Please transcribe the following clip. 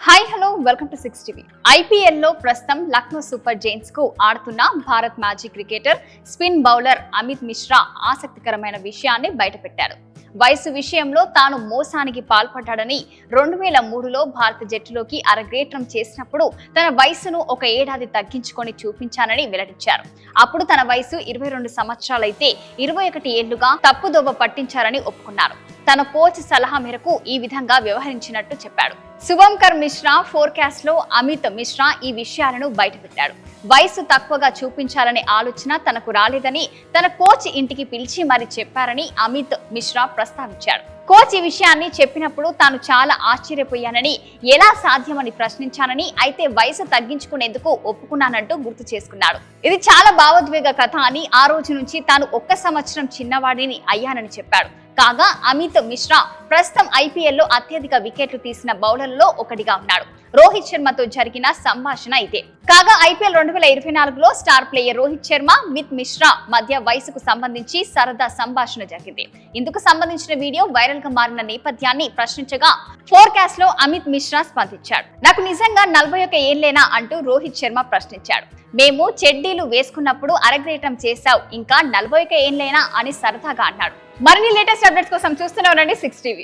Hi hello welcome to 6 TV. IPL లో ప్రస్తుతం Lucknow super Giants కు ఆడుతున్న భారత్ మాజీ cricketer spin bowler Amit Mishra ఆసక్తికరమైన విషయాన్ని బయటపెట్టారు. వయసు విషయంలో తాను మోసానికి పాల్పడ్డాడని 2003లో భారత జట్టులోకి అరగ్రేట్రం చేసినప్పుడు తన వయసును ఒక ఏడాది తగ్గించుకొని చూపించానని వెల్లడించారు. అప్పుడు తన వయసు 22 సంవత్సరాలైతే 21 ఏళ్లుగా తప్పుదోవ పట్టించారని ఒప్పుకున్నారు. తన కోచ్ సలహా మేరకు ఈ విధంగా వ్యవహరించినట్టు చెప్పాడు. శుభంకర్ మిశ్రా ఫోర్కాస్ట్ లో అమిత్ మిశ్రా ఈ విషయాలను బయటపెట్టాడు. వయసు తక్కువగా చూపించాలనే ఆలోచన తనకు రాలేదని తన కోచ్ ఇంటికి పిలిచి మరి చెప్పారని అమిత్ మిశ్రా ప్రస్తావించాడు. కోచ్ ఈ విషయాన్ని చెప్పినప్పుడు తాను చాలా ఆశ్చర్యపోయానని, ఎలా సాధ్యమని ప్రశ్నించానని, అయితే వయసు తగ్గించుకునేందుకు ఒప్పుకున్నానంటూ గుర్తు చేసుకున్నాడు. ఇది చాలా భావోద్వేగ కథ అని, ఆ రోజు నుంచి తాను 1 సంవత్సరం చిన్నవాడిని అయ్యానని చెప్పాడు. కాగా అమిత్ మిశ్రా ప్రస్తుతం ఐపీఎల్ లో అత్యధిక వికెట్లు తీసిన బౌలర్లలో ఒకటిగా ఉన్నాడు. రోహిత్ శర్మతో జరిగిన సంభాషణ ఇదే. కాగా ఐపీఎల్ 2024లో స్టార్ ప్లేయర్ రోహిత్ శర్మ, అమిత్ మిశ్రా మధ్య వయసుకు సంబంధించి సరదా సంభాషణ జరిగింది. ఇందుకు సంబంధించిన వీడియో వైరల్ గా మారిన నేపథ్యాన్ని ప్రశ్నించగా ఫోర్కాస్ట్ లో అమిత్ మిశ్రా స్పందించాడు. నాకు నిజంగా 41 ఏళ్లేనా అంటూ రోహిత్ శర్మ ప్రశ్నించాడు. మేము చెడ్డీలు వేసుకున్నప్పుడు అరగ్రేటం చేశావు, ఇంకా 41 ఏళ్లేనా అని సరదాగా అన్నాడు. మరిన్ని లేటెస్ట్ అప్డేట్స్ కోసం చూస్తూనే ఉండండి 6 టీవీ.